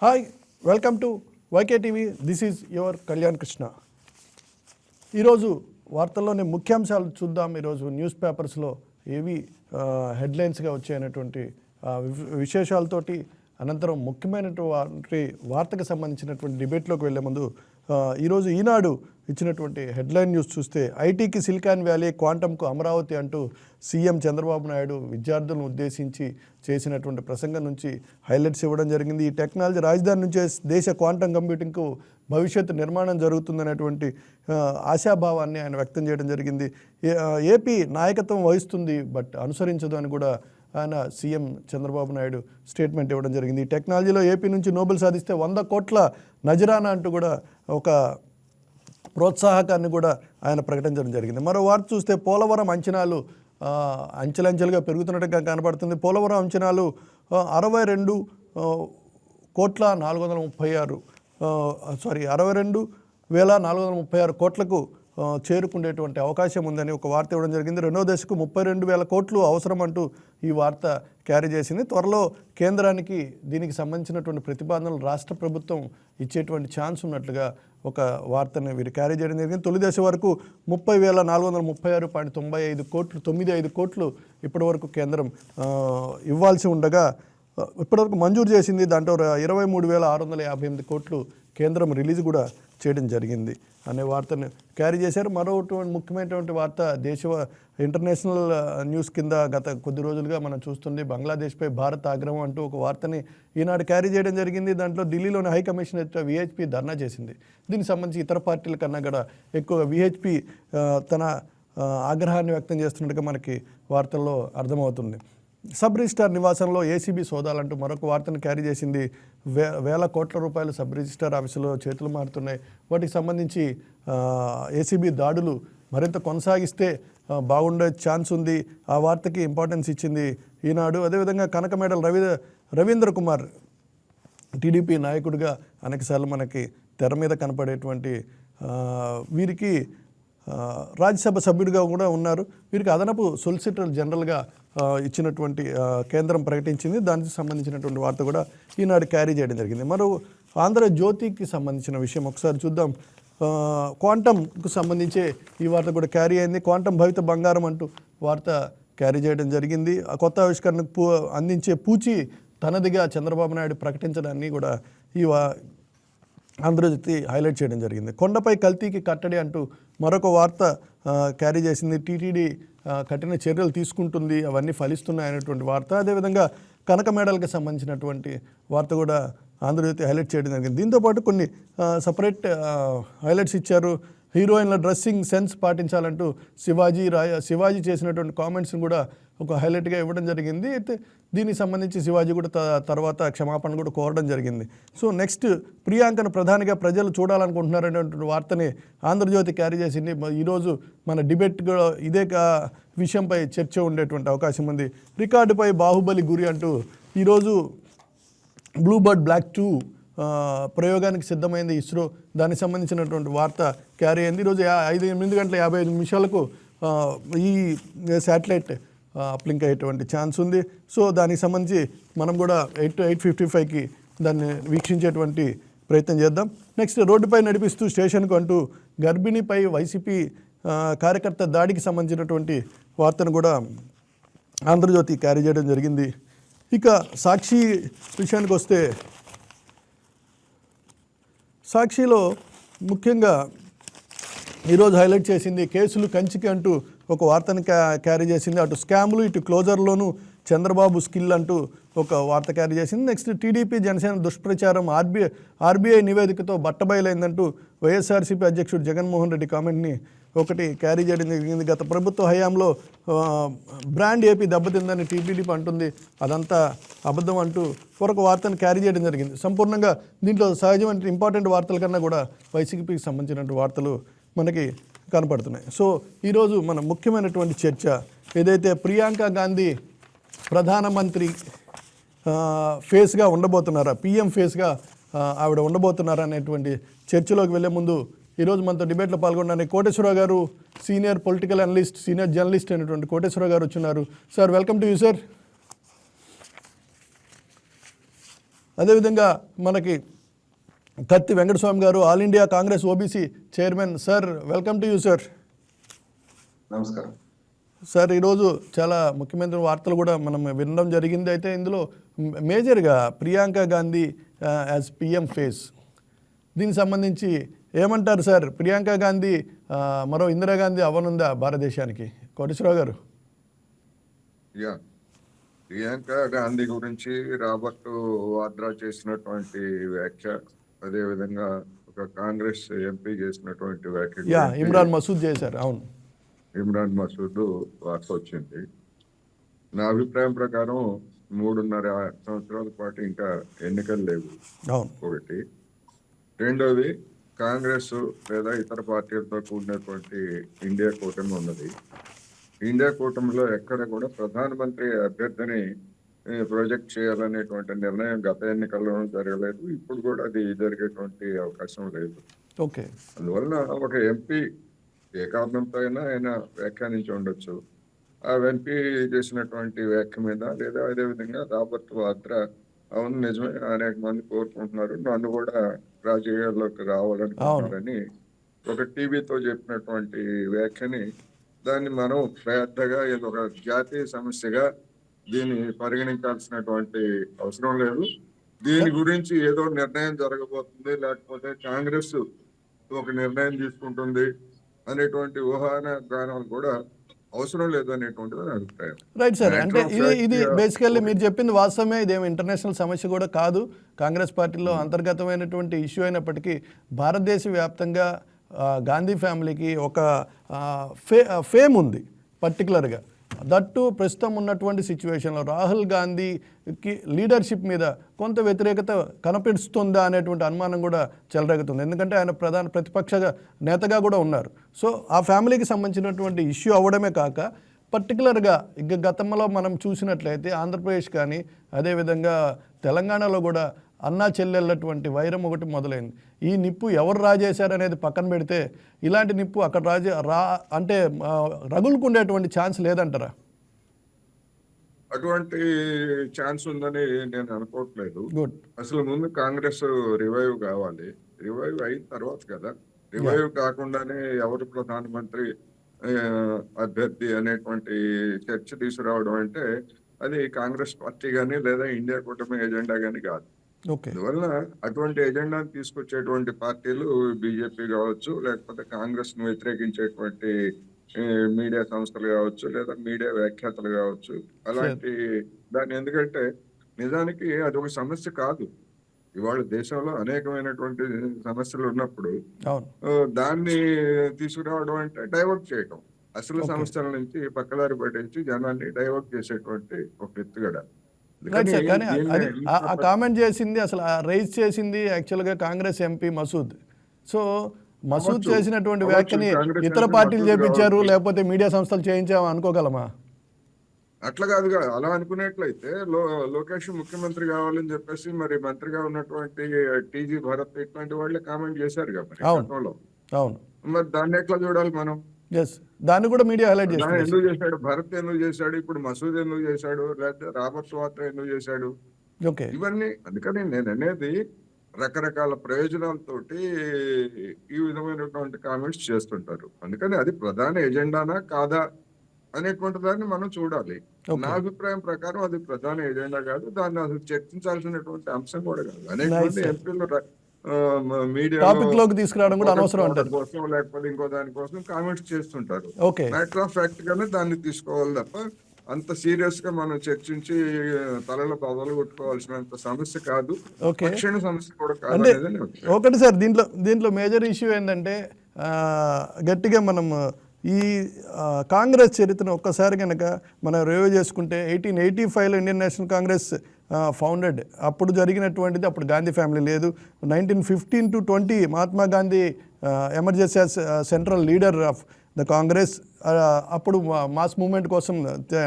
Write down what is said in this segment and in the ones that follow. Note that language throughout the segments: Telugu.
Hi, welcome to YK TV. This is your Kalyan Krishna. ఈరోజు వార్తల్లోని ముఖ్యాంశాలు చూద్దాం. ఈరోజు న్యూస్ పేపర్స్లో ఏవి హెడ్లైన్స్గా వచ్చాయనేటువంటి విశేషాలతోటి అనంతరం ముఖ్యమైనటువంటి వార్తకు సంబంధించినటువంటి డిబేట్లోకి వెళ్లే ముందు ఈరోజు ఈనాడు ఇచ్చినటువంటి హెడ్లైన్ న్యూస్ చూస్తే ఐటీకి సిలికాన్ వ్యాలీ, క్వాంటంకు అమరావతి అంటూ సీఎం చంద్రబాబు నాయుడు విద్యార్థులను ఉద్దేశించి చేసినటువంటి ప్రసంగం నుంచి హైలైట్స్ ఇవ్వడం జరిగింది. ఈ టెక్నాలజీ రాజధాని నుంచే దేశ క్వాంటం కంప్యూటింగ్కు భవిష్యత్తు నిర్మాణం జరుగుతుందనేటువంటి ఆశాభావాన్ని ఆయన వ్యక్తం చేయడం జరిగింది. ఏపీ నాయకత్వం వహిస్తుంది, బట్ అనుసరించదు అని కూడా ఆయన సీఎం చంద్రబాబు నాయుడు స్టేట్మెంట్ ఇవ్వడం జరిగింది. ఈ టెక్నాలజీలో ఏపీ నుంచి నోబెల్ సాధిస్తే 100 కోట్ల నజరానా అంటూ కూడా ఒక ప్రోత్సాహకాన్ని కూడా ఆయన ప్రకటించడం జరిగింది. మరో వార్త చూస్తే పోలవరం అంచనాలు అంచెలంచెలుగా పెరుగుతున్నట్టుగా కనబడుతుంది. పోలవరం అంచనాలు 62,436 కోట్లకు చేరుకునేటువంటి అవకాశం ఉందని ఒక వార్త ఇవ్వడం జరిగింది. రెండో దశకు 32,000 కోట్లు అవసరం అంటూ ఈ వార్త క్యారీ చేసింది. త్వరలో కేంద్రానికి దీనికి సంబంధించినటువంటి ప్రతిపాదనలు రాష్ట్ర ప్రభుత్వం ఇచ్చేటువంటి ఛాన్స్ ఉన్నట్లుగా ఒక వార్తను వీరు క్యారీ చేయడం జరిగింది. తొలి దశ వరకు 30,436.95 కోట్లు ఇప్పటివరకు కేంద్రం ఇవ్వాల్సి ఉండగా ఇప్పటివరకు మంజూరు చేసింది. దాంట్లో 23,658 కోట్లు కేంద్రం రిలీజ్ కూడా చేయడం జరిగింది అనే వార్తను క్యారీ చేశారు. మరో ముఖ్యమైనటువంటి వార్త ఇంటర్నేషనల్ న్యూస్ కింద గత కొద్ది రోజులుగా మనం చూస్తుంది. బంగ్లాదేశ్పై భారత్ ఆగ్రహం అంటూ ఒక వార్తని ఈనాడు క్యారీ చేయడం జరిగింది. దాంట్లో ఢిల్లీలోని హై కమిషన్ ఎదుట విహెచ్పి ధర్నా చేసింది. దీనికి సంబంధించి ఇతర పార్టీల కన్నా కూడా ఎక్కువ విహెచ్పి తన ఆగ్రహాన్ని వ్యక్తం చేస్తున్నట్టుగా మనకి వార్తల్లో అర్థమవుతుంది. సబ్ రిజిస్ట్రార్ నివాసంలో ఏసీబీ సోదాలంటూ మరొక వార్తను క్యారీ చేసింది. వేల కోట్ల రూపాయలు సబ్ రిజిస్ట్రార్ ఆఫీసులో చేతులు మారుతున్నాయి. వాటికి సంబంధించి ఏసీబీ దాడులు మరింత కొనసాగిస్తే బాగుండే ఛాన్స్ ఉంది. ఆ వార్తకి ఇంపార్టెన్స్ ఇచ్చింది ఈనాడు. అదేవిధంగా కనకమేడల రవీంద్ర కుమార్ టీడీపీ నాయకుడిగా అనేకసార్లు మనకి తెర మీద కనపడేటువంటి వీరికి రాజ్యసభ సభ్యుడిగా కూడా ఉన్నారు. వీరికి అదనపు సొలిసిటర్ జనరల్గా ఇచ్చినటువంటి కేంద్రం ప్రకటించింది. దానికి సంబంధించినటువంటి వార్త కూడా ఈనాడు క్యారీ చేయడం జరిగింది. మరో ఆంధ్రజ్యోతికి సంబంధించిన విషయం ఒకసారి చూద్దాం. క్వాంటంకు సంబంధించే ఈ వార్త కూడా క్యారీ అయింది. క్వాంటం భవిత బంగారం అంటూ వార్త క్యారీ చేయడం జరిగింది. ఆ కొత్త ఆవిష్కరణకు అందించే పూచి తనదిగా చంద్రబాబు నాయుడు ప్రకటించడాన్ని కూడా ఈ ఆంధ్రజ్యోతి హైలైట్ చేయడం జరిగింది. కొండపై కల్తీకి కట్టడి అంటూ మరొక వార్త క్యారీ చేసింది. టీటీడీ కఠిన చర్యలు తీసుకుంటుంది, అవన్నీ ఫలిస్తున్నాయి అనేటువంటి వార్త. అదేవిధంగా కనకమేడలకు సంబంధించినటువంటి వార్త కూడా ఆంధ్రజ్యోతి హైలైట్ చేయడం జరిగింది. దీంతోపాటు కొన్ని సపరేట్ హైలైట్స్ ఇచ్చారు. హీరోయిన్ల డ్రెస్సింగ్ సెన్స్ పాటించాలంటూ శివాజీ చేసినటువంటి కామెంట్స్ని కూడా ఒక హైలైట్గా ఇవ్వడం జరిగింది. అయితే దీనికి సంబంధించి శివాజీ కూడా తర్వాత క్షమాపణ కూడా కోరడం జరిగింది. సో నెక్స్ట్ ప్రియాంకను ప్రధానిగా ప్రజలు చూడాలనుకుంటున్నారనేటువంటి వార్తని ఆంధ్రజ్యోతి క్యారీ చేసింది. ఈరోజు మన డిబేట్ ఇదే విషయంపై చర్చ ఉండేటువంటి అవకాశం ఉంది. రికార్డుపై బాహుబలి గురి అంటూ ఈరోజు బ్లూబర్డ్ బ్లాక్ 2 ప్రయోగానికి సిద్ధమైంది ఇస్రో. దానికి సంబంధించినటువంటి వార్త క్యారీ అయింది. ఈరోజు 8:55 ఈ శాటిలైట్ అప్లింక్ అయ్యేటువంటి ఛాన్స్ ఉంది. సో దానికి సంబంధించి మనం కూడా 8:55కి దాన్ని వీక్షించేటువంటి ప్రయత్నం చేద్దాం. నెక్స్ట్ రోడ్డుపై నడిపిస్తూ స్టేషన్కు అంటూ గర్భిణిపై వైసీపీ కార్యకర్త దాడికి సంబంధించినటువంటి వార్తను కూడా ఆంధ్రజ్యోతి క్యారీ చేయడం జరిగింది. ఇక సాక్షి విషయానికి వస్తే సాక్షిలో ముఖ్యంగా ఈరోజు హైలైట్ చేసింది కేసులు కంచికి అంటూ ఒక వార్తను క్యారీ చేసింది. అటు స్కామ్లు ఇటు క్లోజర్లోనూ చంద్రబాబు స్కిల్ అంటూ ఒక వార్త క్యారీ చేసింది. నెక్స్ట్ టీడీపీ జనసేన దుష్ప్రచారం ఆర్బీఐ నివేదికతో బట్టబయలైందంటూ వైఎస్ఆర్సీపీ అధ్యక్షుడు జగన్మోహన్ రెడ్డి కామెంట్ని ఒకటి క్యారీ చేయడం జరిగింది. గత ప్రభుత్వ హయాంలో బ్రాండ్ ఏపీ దెబ్బతిందని టీడీపీ అంటుంది, అదంతా అబద్ధం అంటూ మరొక వార్తను క్యారీ చేయడం జరిగింది. సంపూర్ణంగా దీంట్లో సహజమైన ఇంపార్టెంట్ వార్తల కన్నా కూడా వైసీపీకి సంబంధించినటువంటి వార్తలు మనకి కనపడుతున్నాయి. సో ఈరోజు మన ముఖ్యమైనటువంటి చర్చ ఏదైతే ప్రియాంక గాంధీ ప్రధానమంత్రి ఫేస్గా ఉండబోతున్నారా, పీఎం ఫేస్గా ఆవిడ ఉండబోతున్నారా అనేటువంటి చర్చలోకి వెళ్ళే ముందు ఈరోజు మనతో డిబేట్లో పాల్గొనడానికి కోటేశ్వరరావు గారు, senior political analyst, senior journalist అయినటువంటి కోటేశ్వరరావు గారు వచ్చున్నారు. Sir, welcome to you sir. అదేవిధంగా మనకి కత్తి వెంకటస్వామి గారు, all India Congress OBC chairman. Sir, welcome to you sir. నమస్కారం సార్, ఈరోజు చాలా ముఖ్యమైన వార్తలు కూడా మనం వినడం జరిగింది. అయితే ఇందులో మేజర్గా Priyanka Gandhi as PM face, దీనికి సంబంధించి ఏమంటారు సార్? ప్రియాంక గాంధీ మరో ఇందిరాగాంధీ అవ్వనుందా భారతదేశానికి? కోటేశ్వరరావు గారు. ప్రియాంక గాంధీ గురించి రాబర్ట్ వాద్రా చేసినటువంటి వ్యాఖ్య, అదేవిధంగా ఒక కాంగ్రెస్ ఎంపీ చేసినటువంటి వ్యాఖ్య ఇమ్రాన్ మసూద్ చేశారు. అవును, ఇమ్రాన్ మసూద్ వార్త వచ్చింది. నా అభిప్రాయం ప్రకారం 3.5 సంవత్సరాల పాటు ఇంకా ఎన్నికలు లేవు. అవును. ఒకటి. రెండోది, కాంగ్రెస్ లేదా ఇతర పార్టీలతో కూడినటువంటి ఇండియా కూటమి ఉన్నది. ఇండియా కూటమిలో ఎక్కడ కూడా ప్రధానమంత్రి అభ్యర్థిని ప్రొజెక్ట్ చేయాలనేటువంటి నిర్ణయం గత ఎన్నికల్లో జరగలేదు. ఇప్పుడు కూడా అది జరిగేటువంటి అవకాశం లేదు. ఓకే. అందువలన ఒక ఎంపీ ఏ కారణంతో అయినా ఆయన వ్యాఖ్యానించి ఉండొచ్చు. ఆ ఎంపీ చేసినటువంటి వ్యాఖ్య మీద, లేదా అదేవిధంగా రాబర్ట్ వాద్రా అవును నిజమే అనేక మంది కోరుకుంటున్నారు, నన్ను కూడా రాజకీయాల్లోకి రావాలనుకుంటున్నారని ఒక టీవీతో చెప్పినటువంటి వ్యాఖ్యని, దాన్ని మనం పెద్దగా ఒక జాతీయ సమస్యగా దీన్ని పరిగణించాల్సినటువంటి అవసరం లేదు. దీని గురించి ఏదో నిర్ణయం జరగబోతుంది, లేకపోతే కాంగ్రెస్ ఒక నిర్ణయం తీసుకుంటుంది అనేటువంటి ఊహాన గానాలు కూడా అవసరం లేదు అనేటువంటిది నా అభిప్రాయం. Right sir. అంటే ఇది బేసికల్లీ మీరు చెప్పింది వాస్తవమే. ఇదేమో ఇంటర్నేషనల్ సమస్య కూడా కాదు, కాంగ్రెస్ పార్టీలో అంతర్గతమైనటువంటి ఇష్యూ అయినప్పటికీ భారతదేశ వ్యాప్తంగా గాంధీ ఫ్యామిలీకి ఒక ఫేమ్ ఉంది పర్టికులర్గా. దట్టు ప్రస్తుతం ఉన్నటువంటి సిచ్యువేషన్లో రాహుల్ గాంధీకి లీడర్షిప్ మీద కొంత వ్యతిరేకత కనిపిస్తుందా అనేటువంటి అనుమానం కూడా చెలరేగుతుంది. ఎందుకంటే ఆయన ప్రధాన ప్రతిపక్ష నేతగా కూడా ఉన్నారు. సో ఆ ఫ్యామిలీకి సంబంధించినటువంటి ఇష్యూ అవ్వడమే కాక పర్టికులర్గా ఇక గతంలో మనం చూసినట్లయితే ఆంధ్రప్రదేశ్ కానీ అదేవిధంగా తెలంగాణలో కూడా అన్నా చెల్లెళ్ళటువంటి వైరం ఒకటి మొదలైంది. ఈ నిప్పు ఎవరు రాజేశారనేది పక్కన పెడితే ఇలాంటి నిప్పు అక్కడ అంటే రగులుకుండేటువంటి ఛాన్స్ లేదంటారా? అటువంటి ఛాన్స్ ఉందని నేను అనుకోవట్లేదు. గుడ్. అసలు ముందు కాంగ్రెస్ రివైవ్ కావాలి. రివైవ్ అయిన తర్వాత కదా, రివైవ్ కాకుండానే ఎవరు ప్రధానమంత్రి అభ్యర్థి అనేటువంటి చర్చ తీసుకురావడం అంటే అది కాంగ్రెస్ పార్టీ కానీ లేదా ఇండియా కూటమి ఎజెండా కానీ కాదు. అందువల్ల అటువంటి ఎజెండాను తీసుకొచ్చేటువంటి పార్టీలు బీజేపీ కావచ్చు, లేకపోతే కాంగ్రెస్ ను వ్యతిరేకించేటువంటి మీడియా సంస్థలు కావచ్చు, లేదా మీడియా వ్యాఖ్యాతలు కావచ్చు. అలాంటి దాన్ని, ఎందుకంటే నిజానికి అది ఒక సమస్య కాదు. ఇవాళ దేశంలో అనేకమైనటువంటి సమస్యలు ఉన్నప్పుడు దాన్ని తీసుకురావడం అంటే డైవర్ట్ చేయటం, అసలు సమస్యల నుంచి పక్కదారి పట్టించి జనాన్ని డైవర్ట్ చేసేటువంటి ఒక ఎత్తుగడ. Right sir. కానీ అది ఆ కామెంట్ చేసింది, అసలు రైజ్ చేసింది యాక్చువల్గా కాంగ్రెస్ ఎంపీ మసూద్. సో మసూద్ చేసినటువంటి వ్యాఖ్యని ఇతర పార్టీలు చేపించారు, లేకపోతే మీడియా సంస్థలు చేయించాము అనుకోగలమా? అట్లా కాదుగా. అలా అనుకునేట్లయితే లోకేష్ ముఖ్యమంత్రి కావాలని చెప్పేసి మరి మంత్రిగా ఉన్నటువంటి టీజీ భరత్ ఇట్లాంటి వాళ్ళే కామెంట్ చేశారు కదా. మరి దాన్ని ఎట్లా చూడాలి మనం? దాన్ని కూడా మీడియా హైలైట్ చేస్తారు. ఎందుకు చేశాడు భరత్, ఎందుకు చేశాడు, ఇప్పుడు మసూద్ ఎందుకు చేశాడు, లేకపోతే రాబర్ట్ వాద్రా ఎందుకు చేశాడు, ఇవన్నీ. అందుకని నేను అనేది రకరకాల ప్రయోజనాలతోటి ఈ విధమైనటువంటి కామెంట్స్ చేస్తుంటారు. అందుకని అది ప్రధాన ఎజెండానా కాదా అనేటువంటి దాన్ని మనం చూడాలి. నా అభిప్రాయం ప్రకారం అది ప్రధాన ఎజెండా కాదు, దాన్ని అసలు చర్చించాల్సినటువంటి అంశం కూడా కాదు. అనేక ఎంపీలు మీడియాలోకి తీసుకురావడం కూడా అనవసరం అంటారు, కోసం లేకపోతే ఇంకో దానికోసం కామెంట్స్ చేస్తుంటారు. మ్యాటర్ ఆఫ్ ఫ్యాక్ట్ గానే దాన్ని తీసుకోవాలి తప్ప అంత సీరియస్ గా మనం చర్చించి తలలో పదవులు కొట్టుకోవాల్సినంత సమస్య కాదు, సమస్య కూడా కాదు. ఒకటి సార్, దీంట్లో మేజర్ ఇష్యూ ఏంటంటే గట్టిగా మనం ఈ కాంగ్రెస్ చరిత్రను ఒక్కసారి కనుక మనం రివ్యూ చేసుకుంటే 1885లో ఇండియన్ నేషనల్ కాంగ్రెస్ ఫౌండెడ్. అప్పుడు జరిగినటువంటిది, అప్పుడు గాంధీ ఫ్యామిలీ లేదు. 1915 to 20 Mahatma Gandhi emergency central leader of the Congress. అప్పుడు మాస్ మూవ్మెంట్ కోసం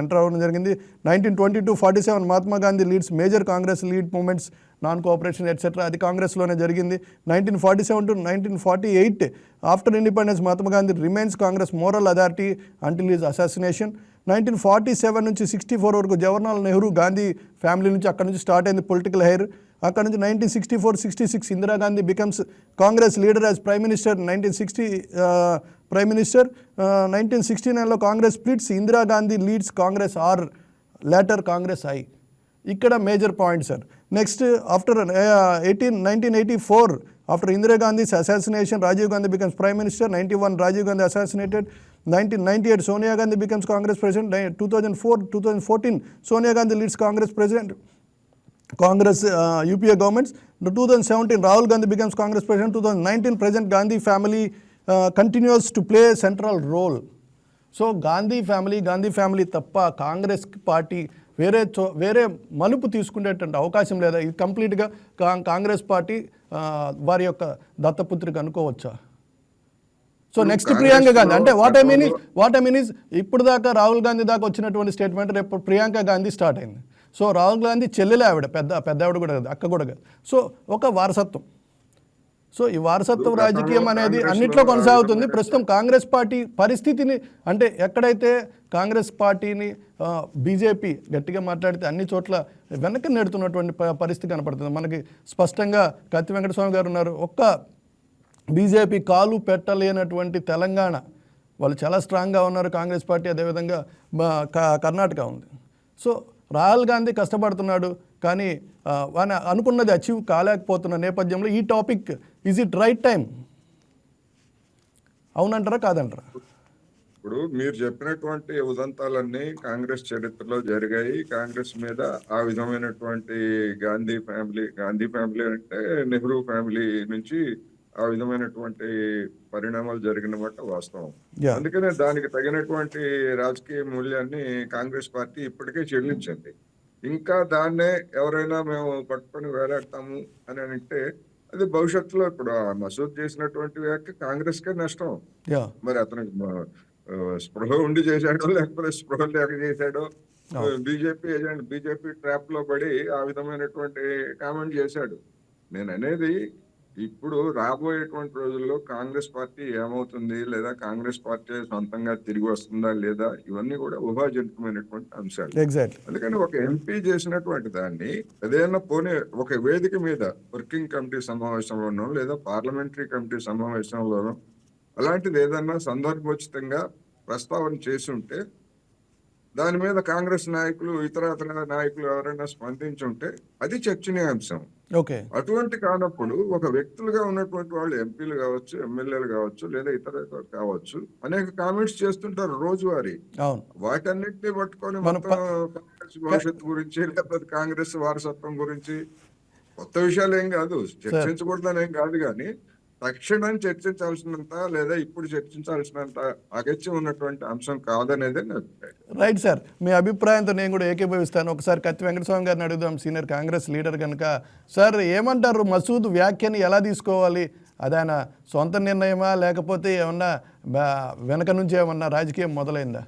ఎంటర్ అవ్వడం జరిగింది. 1920 to 47 Mahatma Gandhi leads major Congress lead movements, non cooperation etcetera, అది కాంగ్రెస్లోనే జరిగింది. 1947 to 1948 after independence Mahatma Gandhi remains Congress moral authority until his assassination. 1947 నుంచి 64 వరకు జవహర్లాల్ నెహ్రూ గాంధీ ఫ్యామిలీ నుంచి, అక్కడ నుంచి స్టార్ట్ అయింది పొలిటికల్ హెయిర్. అక్కడ నుంచి 1964-66 Indira Gandhi becomes Congress leader as prime minister. 1960 prime minister. 1969లో Congress splits, Indira Gandhi leads Congress or later Congress I. ఇక్కడ major point sir. Next after 1984 after Indira Gandhi's assassination Rajiv Gandhi becomes prime minister. 91 Rajiv Gandhi assassinated. 1998 Sonia Gandhi becomes Congress president. 2014 Sonia Gandhi leads Congress president, Congress UPA governments. 2017 Rahul Gandhi becomes Congress president. 2019 president Gandhi family continues to play central role. So Gandhi family తప్ప కాంగ్రెస్ పార్టీ వేరే మలుపు తీసుకునేటువంటి అవకాశం లేదా? ఇది కంప్లీట్గా కాంగ్రెస్ పార్టీ వారి యొక్క దత్తపుత్రిక అనుకోవచ్చా? సో నెక్స్ట్ ప్రియాంక గాంధీ అంటే వాట్ ఐ మీన్ ఇస్ ఇప్పుడు దాకా రాహుల్ గాంధీ దాకా వచ్చినటువంటి స్టేట్మెంట్ రేపు ప్రియాంక గాంధీ స్టార్ట్ అయింది. సో రాహుల్ గాంధీ చెల్లెలే ఆవిడ, పెద్ద ఆవిడ కూడా కాదు, అక్క కూడా కాదు. సో ఒక వారసత్వం. సో ఈ వారసత్వ రాజకీయం అనేది అన్నిట్లో కొనసాగుతుంది. ప్రస్తుతం కాంగ్రెస్ పార్టీ పరిస్థితిని అంటే ఎక్కడైతే కాంగ్రెస్ పార్టీని బీజేపీ గట్టిగా మాట్లాడితే అన్ని చోట్ల వెనక్కి నెడుతున్నటువంటి పరిస్థితి కనపడుతుంది మనకి స్పష్టంగా. కత్తి వెంకటస్వామి గారు ఉన్నారు. ఒక్క బీజేపీ కాలు పెట్టలేనటువంటి తెలంగాణ వాళ్ళు చాలా స్ట్రాంగ్గా ఉన్నారు కాంగ్రెస్ పార్టీ. అదేవిధంగా కర్ణాటక ఉంది. సో రాహుల్ గాంధీ కష్టపడుతున్నాడు కానీ ఆయన అనుకున్నది అచీవ్ కాలేకపోతున్న నేపథ్యంలో ఈ topic is it right time? అవునంటారా కాదంటారా? ఇప్పుడు మీరు చెప్పినటువంటి ఉదంతాలన్నీ కాంగ్రెస్ చరిత్రలో జరిగాయి. కాంగ్రెస్ మీద ఆ విధమైనటువంటి గాంధీ ఫ్యామిలీ అంటే నెహ్రూ ఫ్యామిలీ నుంచి ఆ విధమైనటువంటి పరిణామాలు జరిగిన మాట వాస్తవం. అందుకనే దానికి తగినటువంటి రాజకీయ మూల్యాన్ని కాంగ్రెస్ పార్టీ ఇప్పటికే చెల్లించింది. ఇంకా దాన్నే ఎవరైనా మేము పట్టుకొని వేలాడతాము అని అంటే అది భవిష్యత్తులో ఇప్పుడు మసూద్ చేసినటువంటి వ్యాఖ్య కాంగ్రెస్ కే నష్టం. మరి అతనికి స్పృహ ఉండి చేశాడో లేకపోతే స్పృహ లేక చేశాడో, బీజేపీ ట్రాప్ లో పడి ఆ విధమైనటువంటి కామెంట్ చేశాడు. నేను అనేది ఇప్పుడు రాబోయేటువంటి రోజుల్లో కాంగ్రెస్ పార్టీ ఏమవుతుంది, లేదా కాంగ్రెస్ పార్టీ సొంతంగా తిరిగి వస్తుందా లేదా, ఇవన్నీ కూడా ఊహాజనితమైనటువంటి అంశాలు. అందుకని ఒక ఎంపీ చేసినటువంటి దాన్ని ఏదైనా పోనీ ఒక వేదిక మీద వర్కింగ్ కమిటీ సమావేశంలోనో లేదా పార్లమెంటరీ కమిటీ సమావేశంలోనో అలాంటిది ఏదన్నా సందర్భోచితంగా ప్రస్తావన చేసి ఉంటే దాని మీద కాంగ్రెస్ నాయకులు ఇతర నాయకులు ఎవరైనా స్పందించుంటే అది చర్చనీయాంశం. అటువంటి కానప్పుడు ఒక వ్యక్తులుగా ఉన్నటువంటి వాళ్ళు ఎంపీలు కావచ్చు, ఎమ్మెల్యేలు కావచ్చు, లేదా ఇతర కావచ్చు అనేక కామెంట్స్ చేస్తుంటారు రోజువారీ. వాటన్నిటిని పట్టుకొని కాంగ్రెస్ భవిష్యత్తు గురించి లేకపోతే కాంగ్రెస్ వారసత్వం గురించి కొత్త విషయాలు ఏం కాదు, చర్చించకూడదని ఏం కాదు, కానీ తక్షణం చర్చించాల్సినంత లేదా ఇప్పుడు చర్చించాల్సినంత అగత్యం ఉన్నటువంటి అంశం కాదనేది నా అభిప్రాయం. రైట్ సార్, మీ అభిప్రాయంతో నేను కూడా ఏకీభవిస్తాను. ఒకసారి కత్తి వెంకటస్వామి గారిని అడుగుదాం, సీనియర్ కాంగ్రెస్ లీడర్ కనుక. సార్ ఏమంటారు, మసూద్ వ్యాఖ్యని ఎలా తీసుకోవాలి? అది ఆయన సొంత నిర్ణయమా లేకపోతే ఏమన్నా వెనక నుంచి ఏమన్నా రాజకీయం మొదలైందా?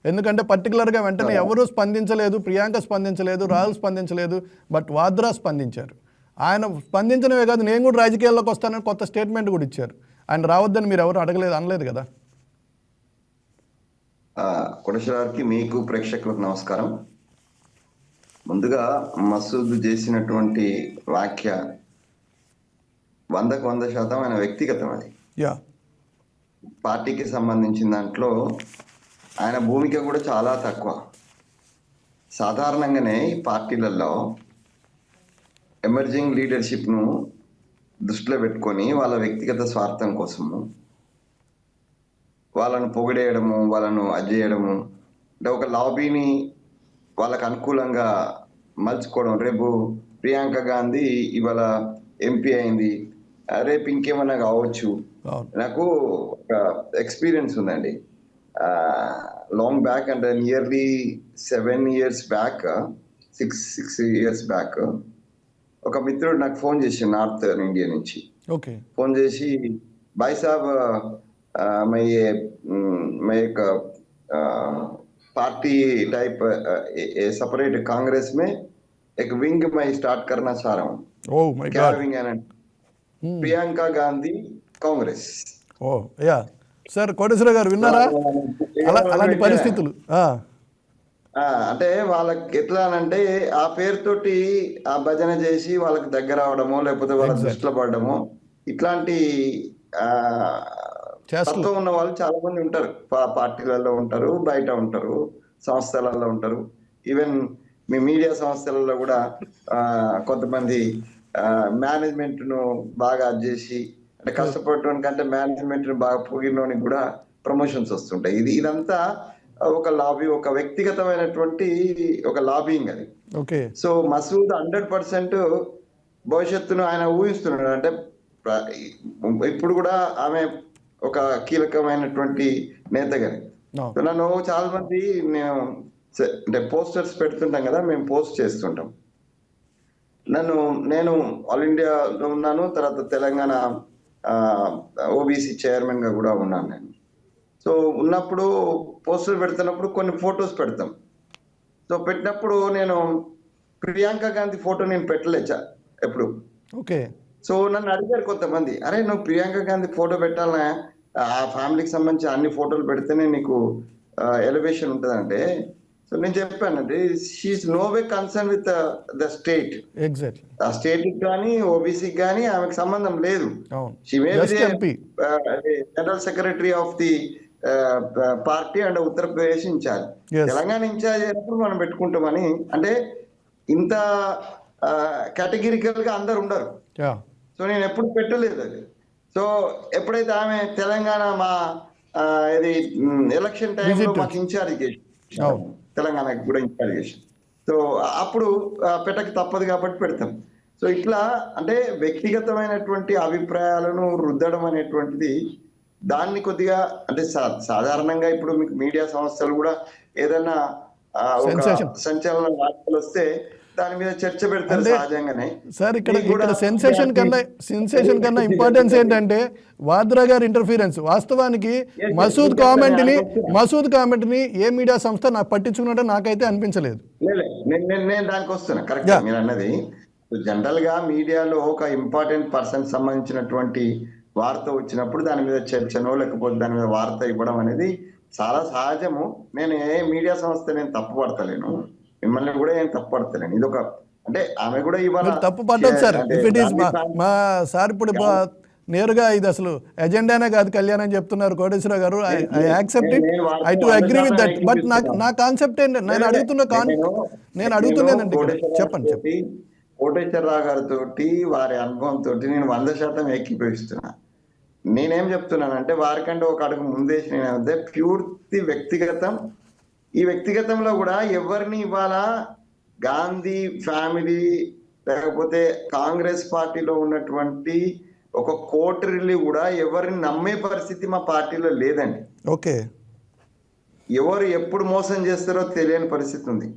ఎందుకంటే పర్టికులర్గా వెంటనే ఎవరూ స్పందించలేదు, ప్రియాంక స్పందించలేదు, రాహుల్ స్పందించలేదు, బట్ వాద్రా స్పందించారు. ఆయన స్పందించడమే కాదు, నేను కూడా రాజకీయాల్లోకి వస్తానని కొత్త స్టేట్మెంట్ కూడా ఇచ్చారు. ఆయన రావద్దని మీరు ఎవరు అనలేదు కదా? కొడేశ్వరారికి, మీకు ప్రేక్షకులకు నమస్కారం. ముందుగా మసూద్ చేసినటువంటి వ్యాఖ్య 100% ఆయన వ్యక్తిగతం. అది పార్టీకి సంబంధించిన దాంట్లో ఆయన భూమిక కూడా చాలా తక్కువ. సాధారణంగానే ఈ పార్టీలలో ఎమర్జింగ్ లీడర్షిప్ను దృష్టిలో పెట్టుకొని వాళ్ళ వ్యక్తిగత స్వార్థం కోసము వాళ్ళను పొగిడేయడము, వాళ్ళను అజ్జేయడము, అంటే ఒక లాబీని వాళ్ళకు అనుకూలంగా మలుచుకోవడం. రేపు ప్రియాంక గాంధీ ఇవాళ ఎంపీ అయింది, రేపు ఇంకేమన్నా కావచ్చు. నాకు ఒక ఎక్స్పీరియన్స్ ఉందండి. లాంగ్ బ్యాక్, అంటే nearly 7 years back, 6 years back, ఒక మిత్రుడు నాకు ఫోన్ చేసి నార్త్ ఇండియా నుంచి ఫోన్ చేసి, భాయ్ సాబ్ मैं एक पार्टी टाइप सेपरेट कांग्रेस में एक विंग मैं स्टार्ट करना चाह रहा हूँ. क्या विंग है? ప్రియాంక గాంధీ కాంగ్రెస్. సార్ కోటేశ్వర గారు విన్నారా అలాంటి పరిస్థితులు? అంటే వాళ్ళకి ఎట్లా అంటే ఆ పేరుతోటి ఆ భజన చేసి వాళ్ళకి దగ్గర అవడమో లేకపోతే వాళ్ళ Exactly. దృష్టిలో పడడమో ఇట్లాంటి ఆ చేష్టలు. తత్వం ఉన్న వాళ్ళు చాలా మంది ఉంటారు. పార్టీలలో ఉంటారు, బయట ఉంటారు, సంస్థలలో ఉంటారు. ఈవెన్ మీ మీడియా సంస్థలలో కూడా కొంతమంది మేనేజ్మెంట్ ను బాగా చేసి అంటే కష్టపడటం కంటే మేనేజ్మెంట్ ను బాగా పొగిడడానికి కూడా ప్రమోషన్స్ వస్తుంటాయి. ఇదంతా ఒక లాబీ, ఒక వ్యక్తిగతమైనటువంటి ఒక లాబింగ్ అది. ఓకే. సో మసూద్ 100% భవిష్యత్తును ఆయన ఊహిస్తున్నాడు. అంటే ఇప్పుడు కూడా ఆమె ఒక కీలకమైనటువంటి నేత గారి. నన్ను చాలా మంది అంటే పోస్టర్స్ పెడుతుంటాం కదా, మేము పోస్ట్ చేస్తుంటాం. నేను ఆల్ ఇండియాలో ఉన్నాను, తర్వాత తెలంగాణ ఓబీసీ చైర్మన్ గా కూడా ఉన్నాను నేను. సో ఉన్నప్పుడు పోస్టర్ పెడుతున్నప్పుడు కొన్ని ఫొటోస్ పెడతాం. సో పెట్టినప్పుడు నేను ప్రియాంక గాంధీ ఫోటో నేను పెట్టలేచా ఎప్పుడు. ఓకే. సో నన్ను అడిగారు కొంతమంది, అరే నువ్వు ప్రియాంక గాంధీ ఫోటో పెట్టాలనా, ఆ ఫ్యామిలీకి సంబంధించి అన్ని ఫోటోలు పెడితేనే నీకు ఎలివేషన్ ఉంటుందంటే. సో నేను చెప్పానండి, she is no way concern with the state. Exactly. ఆ స్టేట్ కి కానీ ఓబీసీకి కానీ ఆమెకు సంబంధం లేదు. General secretary of the party and Uttar Pradesh incharge. Telangana incharge అయినప్పుడు మనం పెట్టుకుంటామని, అంటే ఇంత కేటగిరికల్ గా అందరు ఉండరు. సో నేను ఎప్పుడు పెట్టలేదు అది. సో ఎప్పుడైతే ఆమె తెలంగాణ మా ఇది ఎలక్షన్ టైంలో మాకు ఇన్ఛార్జ్ చేసి, తెలంగాణకి కూడా ఇన్ఛార్జ్ చేసి, సో అప్పుడు పెట్టక తప్పదు కాబట్టి పెడతాం. సో ఇట్లా అంటే వ్యక్తిగతమైనటువంటి అభిప్రాయాలను రుద్దడం అనేటువంటిది, దాన్ని కొద్దిగా అంటే సాధారణంగా ఇప్పుడు మీకు మీడియా సంస్థలు కూడా ఏదైనా సంచలన వార్తలు వస్తే దాని మీద చర్చ పెడతారు సహజంగానే. సార్ ఇక్కడ సెన్సేషన్ కన్నా ఇంపార్టెన్స్ ఏంటంటే వాద్రా గారి ఇంటర్ఫీరెన్స్. వాస్తవానికి మసూద్ కామెంట్ ని ఏ మీడియా సంస్థ నాకు పట్టించుకున్నట్టు నాకైతే అనిపించలేదు. నేను దానికి వస్తున్నా. కరెక్ట్ మీరు అన్నది. జనరల్ గా మీడియాలో ఒక ఇంపార్టెంట్ పర్సన్ సంబంధించినటువంటి వార్త వచ్చినప్పుడు దాని మీద చర్చనో లేకపోతే దాని మీద వార్త ఇవ్వడం అనేది చాలా సహజము. నేను ఏ మీడియా సంస్థ నేను తప్పు పడతలేను, మిమ్మల్ని కూడా ఏం తప్పు పడతలేను. ఇది ఒక అంటే ఆమె కూడా ఇవాళ తప్పు పడ్డది సార్. ఇఫ్ ఇట్ ఈస్ మా సార్ ఇప్పుడు నేరుగా ఇది అసలు ఎజెండానే కాదు కళ్యాణ్ అని చెప్తున్నారు కోటేశ్వరరావు గారు. I accept it, I to agree with that. But నా కాన్సెప్ట్ ఏంటి, నేను అడుగుతున్నానండి. చెప్పండి. కోటేశ్వరరావు గారితో వారి అనుభవంతో నేను 100% ఏకీభవిస్తున్నా. నేనేం చెప్తున్నానంటే వారికంటే ఒక అడుగు ముందేసి నేనంటే పూర్తి వ్యక్తిగతం. ఈ వ్యక్తిగతంలో కూడా ఎవరిని ఇవాళ గాంధీ ఫ్యామిలీ లేకపోతే కాంగ్రెస్ పార్టీలో ఉన్నటువంటి ఒక కోటరీలు కూడా ఎవరిని నమ్మే పరిస్థితి మా పార్టీలో లేదండి. ఓకే. ఎవరు ఎప్పుడు మోసం చేస్తారో తెలియని పరిస్థితి ఉంది.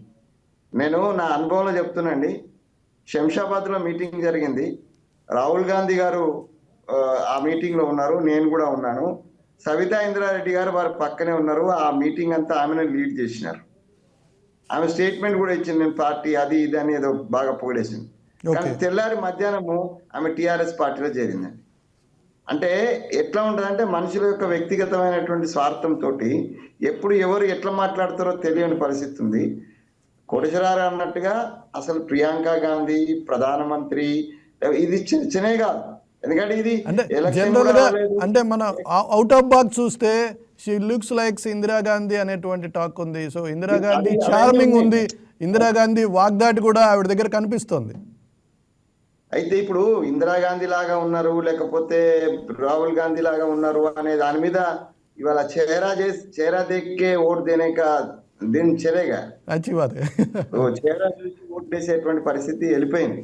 నేను నా అనుభవంలో చెప్తున్నాండి. శంషాబాద్ లో మీటింగ్ జరిగింది. రాహుల్ గాంధీ గారు ఆ మీటింగ్ లో ఉన్నారు, నేను కూడా ఉన్నాను. సవితా ఇంద్రారెడ్డి గారు వారి పక్కనే ఉన్నారు. ఆ మీటింగ్ అంతా ఆమెను లీడ్ చేసినారు. ఆమె స్టేట్మెంట్ కూడా ఇచ్చింది, నేను పార్టీ అది ఇది అని ఏదో బాగా పొగిడేసింది. కానీ తెల్లారి మధ్యాహ్నము ఆమె టిఆర్ఎస్ పార్టీలో చేరిందండి. అంటే ఎట్లా ఉంటుందంటే మనుషుల యొక్క వ్యక్తిగతమైనటువంటి స్వార్థంతో ఎప్పుడు ఎవరు ఎట్లా మాట్లాడతారో తెలియని పరిస్థితి ఉంది. కోటేశ్వరరావు అన్నట్టుగా అసలు ప్రియాంక గాంధీ ప్రధానమంత్రి ఇది చర్చనే కాదు. ఎందుకంటే ఇది అంటే మన అవుట్ ఆఫ్ బాక్స్ చూస్తే షీ లుక్స్ లైక్ ఇందిరాగాంధీ అనేటువంటి టాక్ ఉంది. సో ఇందిరాగాంధీ చార్మింగ్ ఉంది, ఇందిరాగాంధీ వాగ్దాటి కూడా ఆవిడ దగ్గర కనిపిస్తోంది. అయితే ఇప్పుడు ఇందిరాగాంధీ లాగా ఉన్నారు లేకపోతే రాహుల్ గాంధీ లాగా ఉన్నారు అనే దాని మీద ఇవాళ చేరా దేక్కే ఓటు దేనేక దీని చెరేగా చేరా చూసి ఓటు వేసేటువంటి పరిస్థితి వెళ్ళిపోయింది.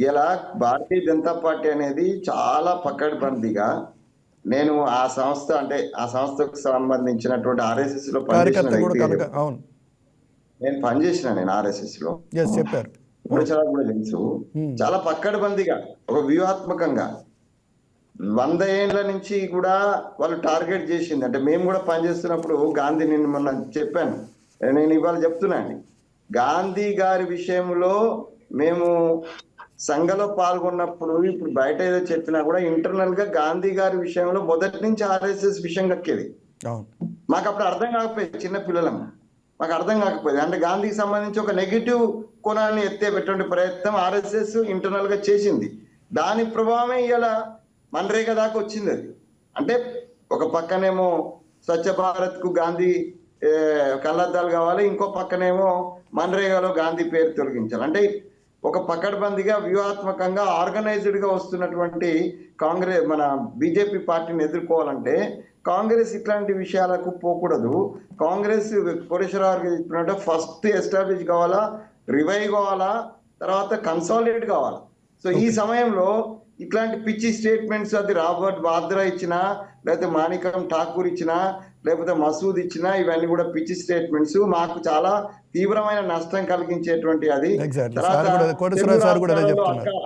ఇలా భారతీయ జనతా పార్టీ అనేది చాలా పకడ్బందీగా, నేను ఆ సంస్థ అంటే ఆ సంస్థకు సంబంధించినటువంటి ఆర్ఎస్ఎస్ లో నేను పనిచేసిన ఆర్ఎస్ఎస్ లో చెప్పారు కూడా తెలుసు. చాలా పకడ్బందీగా ఒక వ్యూహాత్మకంగా 100 ఏళ్ల నుంచి కూడా వాళ్ళు టార్గెట్ చేసింది. అంటే మేము కూడా పనిచేస్తున్నప్పుడు గాంధీ, నేను మొన్న చెప్పాను, నేను ఇవాళ చెప్తున్నాను, గాంధీ గారి విషయంలో మేము సంఘలో పాల్గొన్నప్పుడు ఇప్పుడు బయట ఏదో చెప్పినా కూడా ఇంటర్నల్ గా గాంధీ గారి విషయంలో మొదటి నుంచి ఆర్ఎస్ఎస్ విషయం కక్కేది. మాకు అప్పుడు అర్థం కాకపోయింది చిన్న పిల్లలం. మాకు అర్థం కాకపోయింది. అంటే గాంధీకి సంబంధించి ఒక నెగిటివ్ కోణాన్ని ఎత్తేటువంటి ప్రయత్నం ఆర్ఎస్ఎస్ ఇంటర్నల్ గా చేసింది. దాని ప్రభావమే ఇలా మన్రేగా దాకా వచ్చింది. అది అంటే ఒక పక్కనేమో స్వచ్ఛ భారత్ కు గాంధీ కళ్ళద్దాలు కావాలి, ఇంకో పక్కనేమో మన్రేగాలో గాంధీ పేరు తొలగించాలి. అంటే ఒక పకడ్బందీగా వ్యూహాత్మకంగా ఆర్గనైజ్డ్ గా వస్తున్నటువంటి కాంగ్రెస్ మన బీజేపీ పార్టీని ఎదుర్కోవాలంటే కాంగ్రెస్ ఇట్లాంటి విషయాలకు పోకూడదు. కాంగ్రెస్ కోటేశ్వరరావు గారు చెప్పినట్టు ఫస్ట్ ఎస్టాబ్లిష్ కావాలా, రివైవ్ కావాలా, తర్వాత కన్సాలిడేట్ కావాలా. సో ఈ సమయంలో ఇట్లాంటి పిచ్చి స్టేట్మెంట్స్, అది రాబర్ట్ వాద్రా ఇచ్చినా, లేకపోతే మాణికం ఠాకూర్ ఇచ్చినా, లేకపోతే మసూద్ ఇచ్చినా, ఇవన్నీ కూడా పిచ్చి స్టేట్మెంట్స్, మాకు చాలా తీవ్రమైన నష్టం కలిగించేటువంటి అది.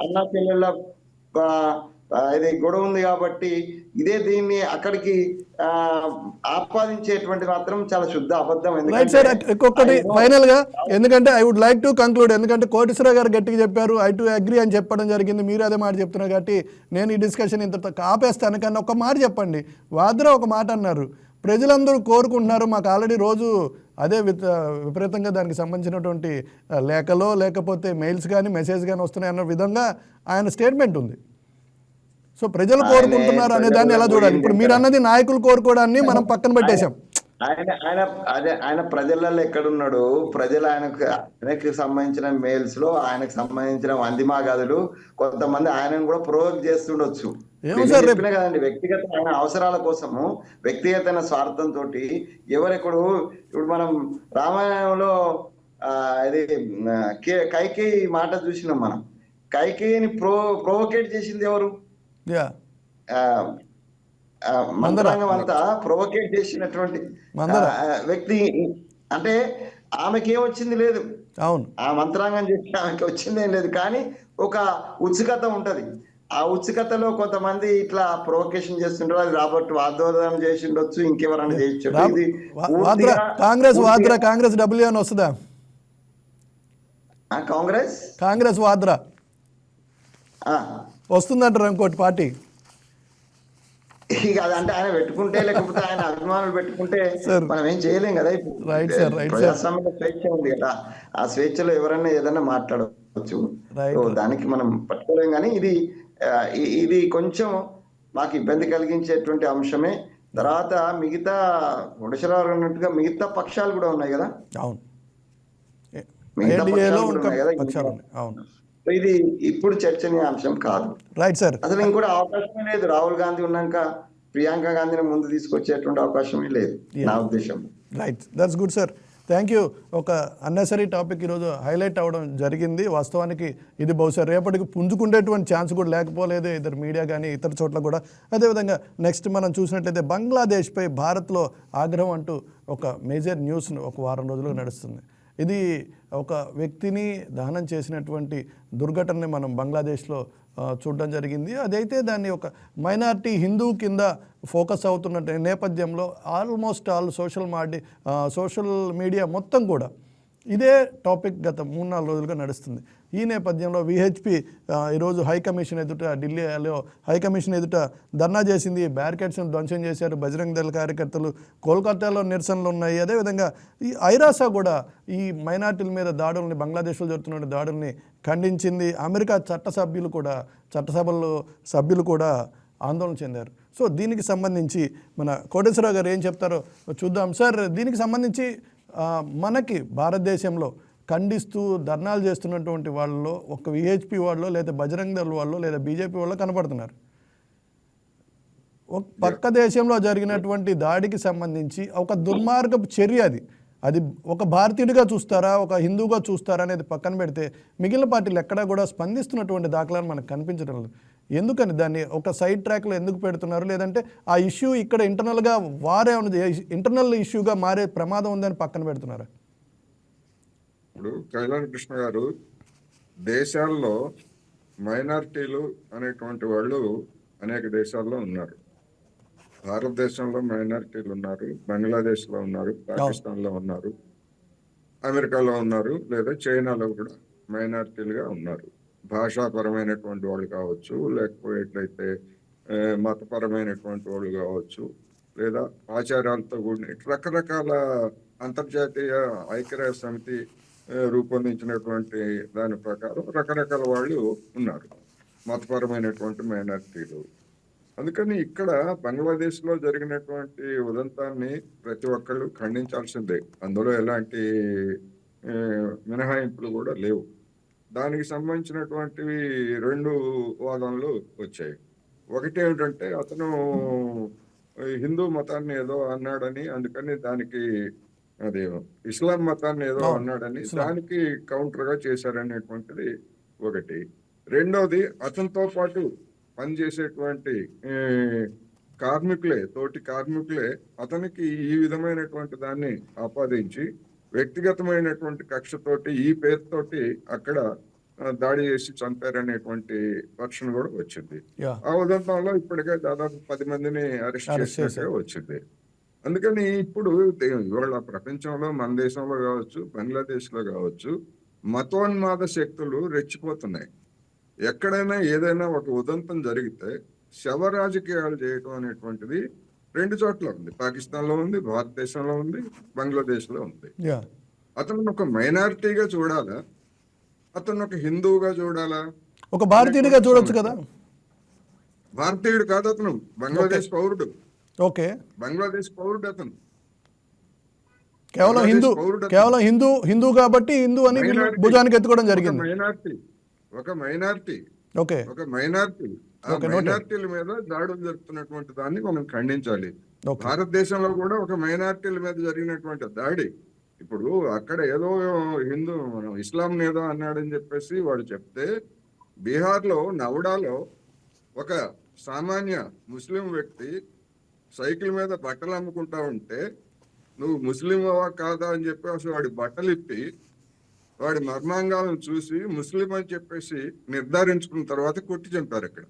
అన్నా చెల్లెళ్ళ ఇది గొడవ ఉంది కాబట్టి ఇదే దీన్ని అక్కడికి ఆపాదించేటువంటి మాత్రం చాలా శుద్ధ అబద్ధం. ఇంకొకటి ఫైనల్ గా, ఎందుకంటే I would like to conclude, ఎందుకంటే కోటేశ్వరరావు గారు గట్టిగా చెప్పారు, ఐ టు అగ్రీ అని చెప్పడం జరిగింది, మీరు అదే మాట చెప్తున్నారు కాబట్టి నేను ఈ డిస్కషన్ ఇంత ఆపేస్తాను. కానీ ఒక మాట చెప్పండి, వాద్రా ఒక మాట అన్నారు, ప్రజలందరూ కోరుకుంటున్నారు, మాకు ఆల్రెడీ రోజు అదే విపరీతంగా దానికి సంబంధించినటువంటి లేఖలో లేకపోతే మెయిల్స్ కానీ మెసేజ్ కానీ వస్తున్నాయి అన్న విధంగా ఆయన స్టేట్మెంట్ ఉంది. సో ప్రజలు కోరుకుంటున్నారు అనే దాన్ని ఎలా చూడాలి? ఇప్పుడు మీరు అన్నది నాయకులు కోరుకోవడాన్ని మనం పక్కన పెట్టేశాం. ఆయన ప్రజలలో ఎక్కడున్నాడు? ప్రజలు ఆయనకు సంబంధించిన మెయిల్స్ లో ఆయనకు సంబంధించిన వందిమాగదులు కొంతమంది ఆయనను కూడా ప్రోవోక్ చేస్తుండొచ్చు. చెప్పిన కదండి, వ్యక్తిగత ఆయన అవసరాల కోసము వ్యక్తిగత స్వార్థంతో ఎవరెక్కడు. ఇప్పుడు మనం రామాయణంలో ఇది కైకేయి మాట చూసినాం. మనం కైకేయిని ప్రొవోకేట్ చేసింది ఎవరు? మందరాంగం అంతా ప్రొవోకేట్ చేసినటువంటి వ్యక్తి. అంటే ఆమెకి ఏమొచ్చింది లేదు, అవును, ఆ మంత్రాంగం చేసి ఆమెకి వచ్చిందేం లేదు, కానీ ఒక ఉత్సుకత ఉంటది. ఆ ఉత్సుకతలో కొంతమంది ఇట్లా ప్రొవోకేషన్ చేస్తుంటారు. అది రాబర్ట్ వాదోదనం చేసి ఉండొచ్చు, ఇంకెవరైనా చేయొచ్చు. కాంగ్రెస్ డబ్ల్యూ అని వస్తుందా? కాంగ్రెస్ వాద్రా వస్తుందంటారు ఇంకోటి పార్టీ. ఇక అదంటే ఆయన పెట్టుకుంటే, లేకపోతే ఆయన అభిమానులు పెట్టుకుంటే మనం ఏం చేయలేం కదా. ప్రజాస్వామ్య స్వేచ్ఛ ఉంది కదా, ఆ స్వేచ్ఛలో ఎవరైనా ఏదైనా మాట్లాడవచ్చు, దానికి మనం పట్టుకోలేం. కానీ ఇది కొంచెం మాకు ఇబ్బంది కలిగించేటువంటి అంశమే. తర్వాత మిగతా కోటేశ్వరరావు అన్నట్టుగా మిగతా పక్షాలు కూడా ఉన్నాయి కదా, ఇది ఇప్పుడు చర్చనీయాంశం కాదు. రైట్ సార్, అసలు ఇంకోటి అవకాశమే లేదు. రాహుల్ గాంధీ ఉన్నాక ప్రియాంక గాంధీని ముందు తీసుకొచ్చేటువంటి అవకాశమే లేదు నా ఉద్దేశం. Right, that's good sir, thank you. ఒక అన్నెసరీ టాపిక్ ఈరోజు హైలైట్ అవ్వడం జరిగింది. వాస్తవానికి ఇది బహుశా రేపటికి పుంజుకుండేటువంటి ఛాన్స్ కూడా లేకపోలేదు, ఇద్దరు మీడియా కానీ ఇతర చోట్ల కూడా. అదేవిధంగా నెక్స్ట్ మనం చూసినట్లయితే బంగ్లాదేశ్పై భారత్లో ఆగ్రహం అంటూ ఒక మేజర్ న్యూస్ ఒక వారం రోజులుగా నడుస్తుంది. ఇది ఒక వ్యక్తిని దహనం చేసినటువంటి దుర్ఘటనని మనం బంగ్లాదేశ్లో చూడడం జరిగింది. అదైతే దాన్ని ఒక మైనారిటీ హిందూ కింద ఫోకస్ అవుతున్న నేపథ్యంలో ఆల్మోస్ట్ ఆల్ సోషల్ మీడియా మొత్తం కూడా ఇదే టాపిక్ గత 3-4 రోజులుగా నడుస్తుంది. ఈ నేపథ్యంలో విహెచ్పి ఈరోజు హైకమిషన్ ఎదుట, ఢిల్లీలో హైకమిషన్ ఎదుట ధర్నా చేసింది, బ్యారికేడ్స్ను ధ్వంసం చేశారు బజరంగ్ దళ కార్యకర్తలు. కోల్కతాలో నిరసనలు ఉన్నాయి. అదేవిధంగా ఈ ఐరాసా కూడా ఈ మైనార్టీల మీద దాడుల్ని, బంగ్లాదేశ్లో జరుగుతున్న దాడుల్ని ఖండించింది. అమెరికా చట్టసభల్లో సభ్యులు కూడా ఆందోళన చెందారు. సో దీనికి సంబంధించి మన కోటేశ్వరరావు గారు ఏం చెప్తారో చూద్దాం. సార్, దీనికి సంబంధించి మనకి భారతదేశంలో ఖండిస్తూ ధర్నాలు చేస్తున్నటువంటి వాళ్ళలో ఒక విహెచ్పి వాళ్ళలో, లేదా బజరంగ్ దళ్ వాళ్ళలో, లేదా బీజేపీ వాళ్ళలో కనపడుతున్నారు. ఒక పక్క దేశంలో జరిగినటువంటి దాడికి సంబంధించి ఒక దుర్మార్గపు చర్య అది ఒక భారతీయుడిగా చూస్తారా, ఒక హిందూగా చూస్తారా అనేది పక్కన పెడితే మిగిలిన పార్టీలు ఎక్కడా కూడా స్పందిస్తున్నటువంటి దాఖలాలు మనకు కనిపించడం లేదు. ఎందుకని దాన్ని ఒక సైడ్ ట్రాక్లో ఎందుకు పెడుతున్నారు? లేదంటే ఆ ఇష్యూ ఇక్కడ ఇంటర్నల్గా ఇంటర్నల్ ఇష్యూగా మారే ప్రమాదం ఉందని పక్కన పెడుతున్నారా? ఇప్పుడు కళ్యాణ్ కృష్ణ గారు, దేశాల్లో మైనారిటీలు అనేటువంటి వాళ్ళు అనేక దేశాల్లో ఉన్నారు. భారతదేశంలో మైనారిటీలు ఉన్నారు, బంగ్లాదేశ్లో ఉన్నారు, పాకిస్తాన్లో ఉన్నారు, అమెరికాలో ఉన్నారు, లేదా చైనాలో కూడా మైనారిటీలుగా ఉన్నారు. భాషాపరమైనటువంటి వాళ్ళు కావచ్చు, లేకపోతే మతపరమైనటువంటి వాళ్ళు కావచ్చు, లేదా ఆచారాలతో కూడిన రకరకాల అంతర్జాతీయ ఐక్యరాజ్య సమితి రూపొందించినటువంటి దాని ప్రకారం రకరకాల వాళ్ళు ఉన్నారు, మతపరమైనటువంటి మైనారిటీలు. అందుకని ఇక్కడ బంగ్లాదేశ్ లో జరిగినటువంటి ఉదంతాన్ని ప్రతి ఒక్కళ్ళు ఖండించాల్సిందే, అందులో ఎలాంటి మినహాయింపులు కూడా లేవు. దానికి సంబంధించినటువంటివి 2 వాదనలు వచ్చాయి. ఒకటి ఏమిటంటే అతను హిందూ మతాన్ని ఏదో అన్నాడని, అందుకని దానికి అది ఇస్లాం మతాన్ని ఏదో అన్నాడని దానికి కౌంటర్ గా చేశారనేటువంటిది ఒకటి. రెండోది అతనితో పాటు పనిచేసేటువంటి తోటి కార్మికులే అతనికి ఈ విధమైనటువంటి దాన్ని ఆపాదించి వ్యక్తిగతమైనటువంటి కక్షతోటి ఈ పేరుతోటి అక్కడ దాడి చేసి చంపారనేటువంటి వర్షన్ కూడా వచ్చింది. ఆ ఉదంతంలో ఇప్పటికే దాదాపు 10 మందిని అరెస్ట్ చేసినట్టుగా వచ్చింది. అందుకని ఇప్పుడు ఇవాళ ప్రపంచంలో, మన దేశంలో కావచ్చు, బంగ్లాదేశ్ లో కావచ్చు, మతోన్మాద శక్తులు రెచ్చిపోతున్నాయి. ఎక్కడైనా ఏదైనా ఒక ఉదంతం జరిగితే శవ రాజకీయాలు చేయటం అనేటువంటిది 2 చోట్ల ఉంది. పాకిస్తాన్ లో ఉంది, భారతదేశంలో ఉంది, బంగ్లాదేశ్ లో ఉంది. అతను ఒక మైనారిటీగా చూడాలా, అతను ఒక హిందువుగా చూడాలా, ఒక భారతీయుడిగా చూడొచ్చు కదా? భారతీయుడు కాదు అతను, బంగ్లాదేశ్ పౌరుడు. ఓకే, బంగ్లాదేశ్ పౌరుడు అతను. కేవలం హిందూ కాబట్టి హిందూ అని భుజానికి ఎత్తుకోవడం జరిగింది. ఒక మైనారిటీ ఓకే, ఒక మైనారిటీ ఆ మైనారిటీల మీద దాడులు జరుపుతున్నటువంటి దాన్ని మనం ఖండించాలి. భారతదేశంలో కూడా ఒక మైనారిటీల మీద జరిగినటువంటి దాడి, ఇప్పుడు అక్కడ ఏదో మనం ఇస్లాం ఏదో అన్నాడని చెప్పేసి వాడు చెప్తే, బీహార్ లో నవడాలో ఒక సామాన్య ముస్లిం వ్యక్తి సైకిల్ మీద బట్టలు అమ్ముకుంటా ఉంటే, నువ్వు ముస్లింవా కాదా అని చెప్పి అసలు వాడి బట్టలు ఇప్పి వాడి మర్మాంగాలను చూసి ముస్లిం అని చెప్పేసి నిర్ధారించుకున్న తర్వాత కొట్టి చంపారు అక్కడ.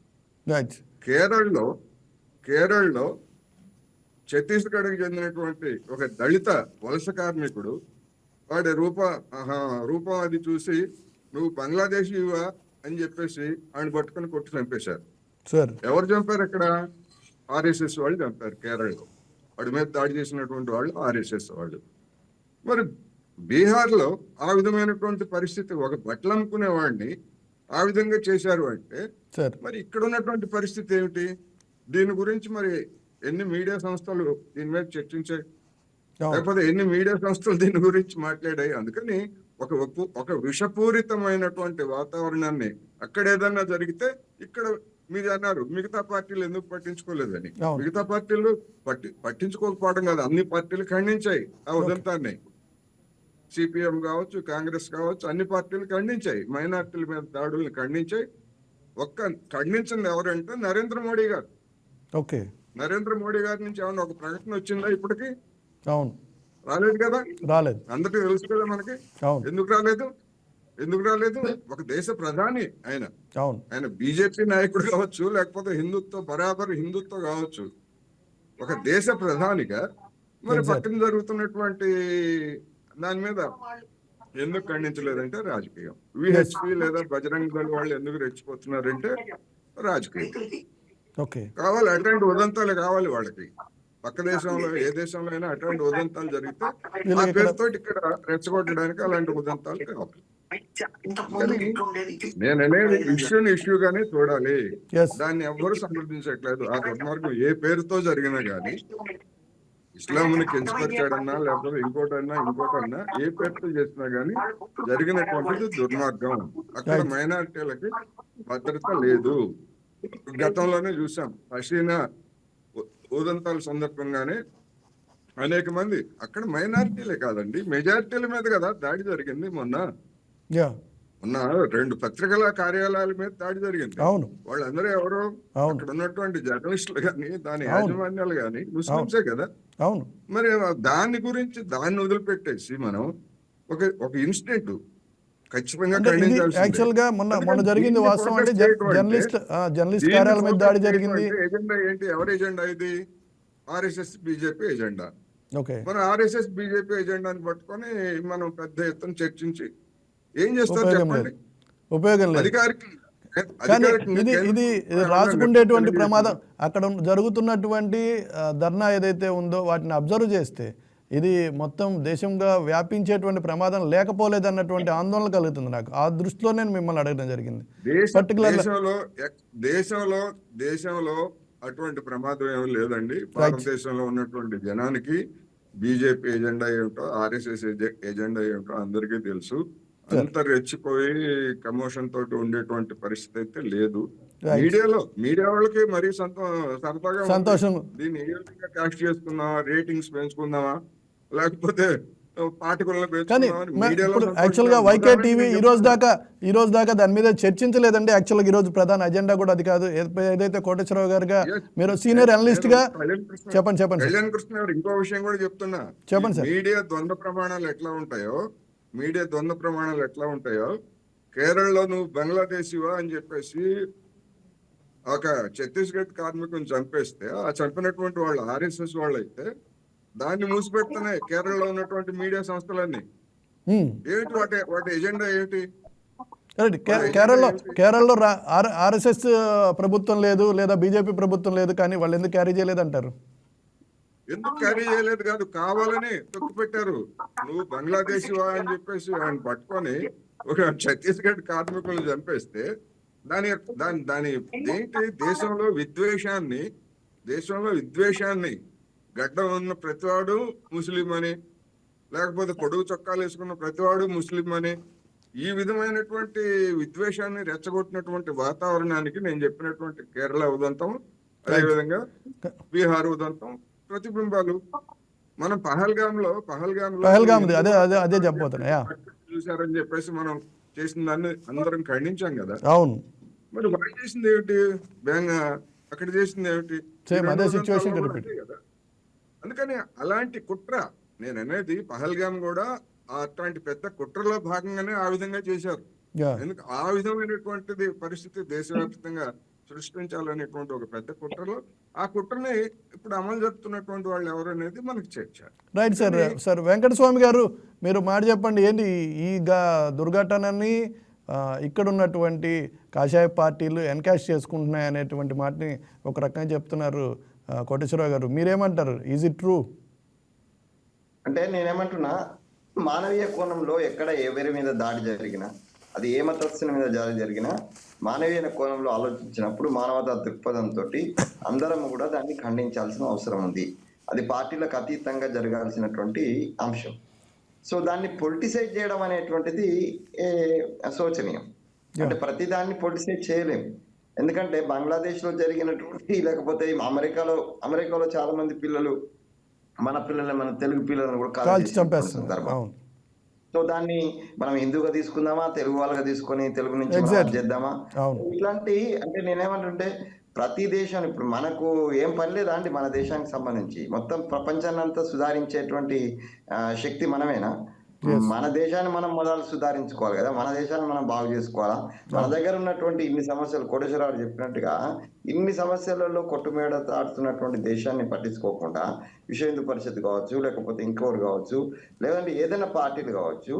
కేరళలో ఛత్తీస్గఢ్కి చెందినటువంటి ఒక దళిత వలస కార్మికుడు వాడి రూపం అది చూసి నువ్వు బంగ్లాదేశీవా అని చెప్పేసి ఆయన పట్టుకుని కొట్టి చంపేశారు. ఎవరు చంపారు అక్కడ? ఆర్ఎస్ఎస్ వాళ్ళు చంపారు. కేరళలో వాడి మీద దాడి చేసినటువంటి వాళ్ళు ఆర్ఎస్ఎస్ వాళ్ళు. మరి బీహార్ లో ఆ విధమైనటువంటి పరిస్థితి, ఒక బట్టలు అమ్ముకునే వాడిని ఆ విధంగా చేశారు అంటే, మరి ఇక్కడ ఉన్నటువంటి పరిస్థితి ఏమిటి? దీని గురించి మరి ఎన్ని మీడియా సంస్థలు దీని మీద చర్చించాయి, లేకపోతే ఎన్ని మీడియా సంస్థలు దీని గురించి మాట్లాడాయి? అందుకని ఒక విషపూరితమైనటువంటి వాతావరణాన్ని అక్కడ ఏదన్నా జరిగితే, ఇక్కడ మీరు అన్నారు మిగతా పార్టీలు ఎందుకు పట్టించుకోలేదని. మిగతా పార్టీలు పట్టించుకోకపోవడం కాదు, అన్ని పార్టీలు ఖండించాయి ఆ ఉదంతాన్ని. సిపిఎం కావచ్చు, కాంగ్రెస్ కావచ్చు, అన్ని పార్టీలు ఖండించాయి, మైనార్టీల మీద దాడుల్ని ఖండించాయి. ఖండించింది ఎవరంటే నరేంద్ర మోడీ గారు. ఓకే, నరేంద్ర మోడీ గారి నుంచి ఏమన్నా ఒక ప్రకటన వచ్చిందా ఇప్పటికి? అవును, రాలేదు కదా. రాలేదు, అందరికీ తెలుసు కదా మనకి. ఎందుకు రాలేదు? ఒక దేశ ప్రధాని ఆయన బీజేపీ నాయకుడు కావచ్చు, లేకపోతే హిందుత్వ కావచ్చు, ఒక దేశ ప్రధానిగా మరి పక్కన జరుగుతున్నటువంటి దాని మీద ఎందుకు ఖండించలేదంటే రాజకీయం. విహెచ్పి లేదా బజరంగ దళ వాళ్ళు ఎందుకు రెచ్చిపోతున్నారంటే రాజకీయం. కావాలి, అటువంటి ఉదంతాలు కావాలి వాళ్ళకి. పక్క దేశంలో ఏ దేశంలో అయినా అటువంటి ఉదంతాలు జరిగితే ఆ పేరుతో ఇక్కడ రెచ్చగొట్టడానికి అలాంటి ఉదంతాలు కావాలి. నేను అనేది ఇష్యూగానే చూడాలి, దాన్ని ఎవ్వరు సమర్థించట్లేదు. ఆ దుర్మార్గం ఏ పేరుతో జరిగినా గానీ, ఇస్లాంని కించపరిచాడన్నా లేకపోతే ఇంకోటన్నా ఏ పేరుతో చేసినా గానీ జరిగినటువంటిది దుర్మార్గం. అక్కడ మైనారిటీలకి భద్రత లేదు. గతంలోనే చూసాం, హసీనా ఉదంతాల సందర్భంగానే అనేక మంది, అక్కడ మైనారిటీలే కాదండి మెజారిటీల మీద కదా దాడి జరిగింది. మొన్న 2 పత్రికల కార్యాలయాల మీద దాడి జరిగింది. వాళ్ళందరూ ఎవరు? అక్కడ ఉన్నటువంటి జర్నలిస్టులు గాని, దాని యాజమాన్యాలు గాని ముస్లింసే కదా. మరి దాన్ని వదిలిపెట్టేసి మనం ఒక ఇన్సిడెంట్ ఖచ్చితంగా మొన్న జరిగింది వాస్తవం అంటే జర్నలిస్ట్ కార్యాలయం మీద దాడి జరిగింది. ఎజెండా ఏంటి? ఎవరి ఎజెండా ఇది? RSS BJP agenda. మరి ఆర్ఎస్ఎస్ బీజేపీ ఎజెండాని పట్టుకొని మనం పెద్ద ఎత్తున చర్చించి ఏం చేస్తారు చెప్పండి? ఉపయోగం లేదు. కానీ ఇది రాసుకుండేటువంటి ప్రమాదం. అక్కడ జరుగుతున్నటువంటి ధర్నా ఏదైతే ఉందో వాటిని అబ్జర్వ్ చేస్తే ఇది మొత్తం దేశంగా వ్యాపించేటువంటి ప్రమాదం లేకపోలేదన్నటువంటి ఆందోళన కలుగుతుంది నాకు. ఆ దృష్టిలో నేను మిమ్మల్ని అడగడం జరిగింది. పర్టికులర్ దేశంలో అటువంటి ప్రమాదం ఏమి లేదండి. భారతదేశంలో ఉన్నటువంటి జనానికి బీజేపీ ఎజెండా ఏమిటో, ఆర్ఎస్ఎస్ ఎజెండా ఏమిటో అందరికీ తెలుసు. అంత రెచ్చిపోయి కమోషన్ తోటి ఉండేటువంటి పరిస్థితి అయితే లేదు. మీడియా వాళ్ళకి మరీ సరదాగా సంతోషం. దీన్ని ఏ విధంగా క్యాష్ చేసుకుందామా, రేటింగ్స్ పెంచుకుందామా, లేకపోతే పార్టికులను పెంచుకుందామా. ఇప్పుడు యాక్చువల్గా వైకే టీవీ ఈ రోజు దాకా దాని మీద చర్చించలేదండి. యాక్చువల్గా ఈ రోజు ప్రధాన ఎజెండా కూడా అది కాదు. ఏదైతే కోటేశ్వరరావు గారుగా మీరు సీనియర్ అనలిస్ట్ గా చెప్పండి. కళ్యాణ్ కృష్ణ గారు ఇంకో విషయం కూడా చెప్తున్నా. చెప్పండి సార్. మీడియా ద్వంద్వ ప్రమాణాలు ఎట్లా ఉంటాయో కేరళలో నువ్వు బంగ్లాదేశీవా అని చెప్పేసి ఒక ఛత్తీస్గఢ్ కార్మికుని చంపేస్తే ఆ చంపినటువంటి వాళ్ళు ఆర్ఎస్ఎస్ వాళ్ళు అయితే దాన్ని మూసిపెడుతున్నాయి కేరళలో ఉన్నటువంటి మీడియా సంస్థలన్నీ. ఏమిటి వాటి ఎజెండా ఏమిటి? కేరళలో ఆర్ఎస్ఎస్ ప్రభుత్వం లేదు, లేదా బీజేపీ ప్రభుత్వం లేదు, కానీ వాళ్ళు ఎందుకు క్యారీ చేయలేదు అంటారు? ఎందుకు క్యారీ చేయలేదు కాదు, కావాలని తొక్కు పెట్టారు. నువ్వు బంగ్లాదేశీవా అని చెప్పేసి ఆయన పట్టుకొని ఒక ఛత్తీస్గఢ్ కార్మికులను చంపేస్తే దాని ఏంటి? దేశంలో విద్వేషాన్ని గడ్డం ఉన్న ప్రతివాడు ముస్లిం అని, లేకపోతే పొడుగు చొక్కాలు వేసుకున్న ప్రతివాడు ముస్లిం అని, ఈ విధమైనటువంటి విద్వేషాన్ని రెచ్చగొట్టినటువంటి వాతావరణానికి నేను చెప్పినటువంటి కేరళ ఉదంతం, అదేవిధంగా బీహార్ ఉదంతం ప్రతిబింబాలు. మనం పహల్గామ్ అదే చెప్పబోతున్నా చూసారని చెప్పేసి మనం చేసిన దాన్ని అందరం ఖండించాం కదా. అవును. మరి వాళ్ళు చేసింది ఏమిటి? అక్కడ చేసింది ఏమిటి? కదా. అందుకని అలాంటి కుట్ర నేను అనేది, పహల్గామ్ కూడా అట్లాంటి పెద్ద కుట్రలో భాగంగానే ఆ విధంగా చేశారు. ఎందుకు ఆ విధమైనటువంటిది పరిస్థితి దేశవ్యాప్తంగా సృష్టించాలనేటువంటి ఒక పెద్ద కుట్రలో ఆ కుట్రని ఇప్పుడు అమలు జరుపుతున్నటువంటి వాళ్ళు ఎవరు అనేది మనకి చేర్చారు. రైట్ సార్ వెంకటస్వామి గారు, మీరు మాట చెప్పండి. ఏంటి ఈ దుర్ఘటనని ఇక్కడ ఉన్నటువంటి కాషాయ పార్టీలు ఎన్కాష్ చేసుకుంటున్నాయి అనేటువంటి మాటని ఒక రకంగా చెప్తున్నారు కోటేశ్వరరావు గారు. మీరేమంటారు? Is it true? అంటే నేనేమంటున్నా, మానవీయ కోణంలో ఎక్కడ ఎవరి మీద దాడి జరిగినా, అది ఏ మతస్థుని మీద దాడి జరిగినా, మానవీయ కోణంలో ఆలోచించినప్పుడు మానవతా దృక్పథంతో అందరం కూడా దాన్ని ఖండించాల్సిన అవసరం ఉంది. అది పార్టీలకు అతీతంగా జరగాల్సినటువంటి అంశం. సో దాన్ని పొలిటిసైజ్ చేయడం అనేటువంటిది శోచనీయం. అంటే ప్రతి దాన్ని పొలిటిసైజ్ చేయలేం. ఎందుకంటే బంగ్లాదేశ్ లో జరిగినటువంటి, లేకపోతే అమెరికాలో చాలా మంది పిల్లలు, మన తెలుగు పిల్లలను కూడా కాల్చి చంపేస్తున్నారు. సో దాన్ని మనం హిందూగా తీసుకుందామా, తెలుగు వాళ్ళగా తీసుకొని తెలుగు నుంచి చేద్దామా? ఇట్లాంటి అంటే నేనేమంటుంటే, ప్రతి దేశం ఇప్పుడు మనకు ఏం పని లేదా అండి మన దేశానికి సంబంధించి? మొత్తం ప్రపంచాన్ని అంతా సుధారించేటువంటి శక్తి మనమేనా? మన దేశాన్ని మనం మొదలు సుధారించుకోవాలి కదా, మన దేశాన్ని మనం బాగు చేసుకోవాలా? మన దగ్గర ఉన్నటువంటి ఇన్ని సమస్యలు, కోటేశ్వరరావు చెప్పినట్టుగా ఇన్ని సమస్యలలో కొట్టుమేడ ఆడుతున్నటువంటి దేశాన్ని పట్టించుకోకుండా విశ్వ హిందూ పరిషత్ కావచ్చు, లేకపోతే ఇంకోరు కావచ్చు, లేదంటే ఏదైనా పార్టీలు కావచ్చు,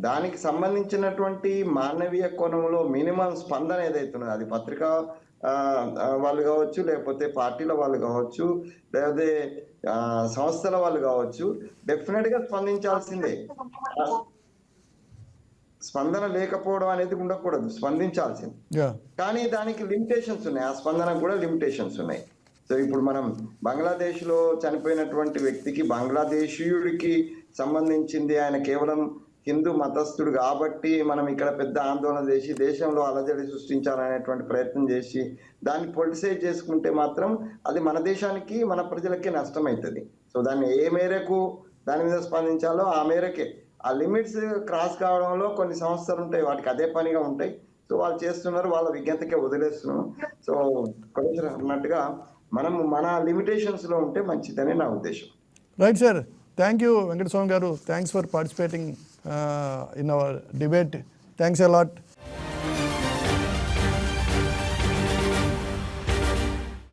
దానికి సంబంధించినటువంటి మానవీయ కోణంలో మినిమం స్పందన ఏదైతున్నదో, అది పత్రికా వాళ్ళు కావచ్చు, లేకపోతే పార్టీల వాళ్ళు కావచ్చు, లేకపోతే సంస్థల వాళ్ళు కావచ్చు, డెఫినెట్ గా స్పందించాల్సిందే. స్పందన లేకపోవడం అనేది ఉండకూడదు, స్పందించాల్సింది. కానీ దానికి లిమిటేషన్స్ ఉన్నాయి, ఆ స్పందనకు కూడా లిమిటేషన్స్ ఉన్నాయి. సో ఇప్పుడు మనం బంగ్లాదేశ్ లో చనిపోయినటువంటి వ్యక్తికి, బంగ్లాదేశీయుడికి సంబంధించింది, ఆయన కేవలం హిందూ మతస్థుడు కాబట్టి మనం ఇక్కడ పెద్ద ఆందోళన చేసి దేశంలో అలజడి సృష్టించాలనేటువంటి ప్రయత్నం చేసి దాన్ని పొలిటిసైజ్ చేసుకుంటే మాత్రం అది మన దేశానికి, మన ప్రజలకే నష్టమవుతుంది. సో దాన్ని ఏ మేరకు దాని మీద స్పందించాలో ఆ మేరకే. ఆ లిమిట్స్ క్రాస్ కావడంలో కొన్ని సంస్థలు ఉంటాయి, వాటికి అదే పనిగా ఉంటాయి. సో వాళ్ళు చేస్తున్నారు, వాళ్ళ విజ్ఞతకే వదిలేస్తున్నాం. సో కొంచెం అన్నట్టుగా మనం మన లిమిటేషన్స్ లో ఉంటే మంచిదని నా ఉద్దేశం. Right sir, thank you Venkataswamy గారు. Thanks for participating in our debate. Thanks a lot.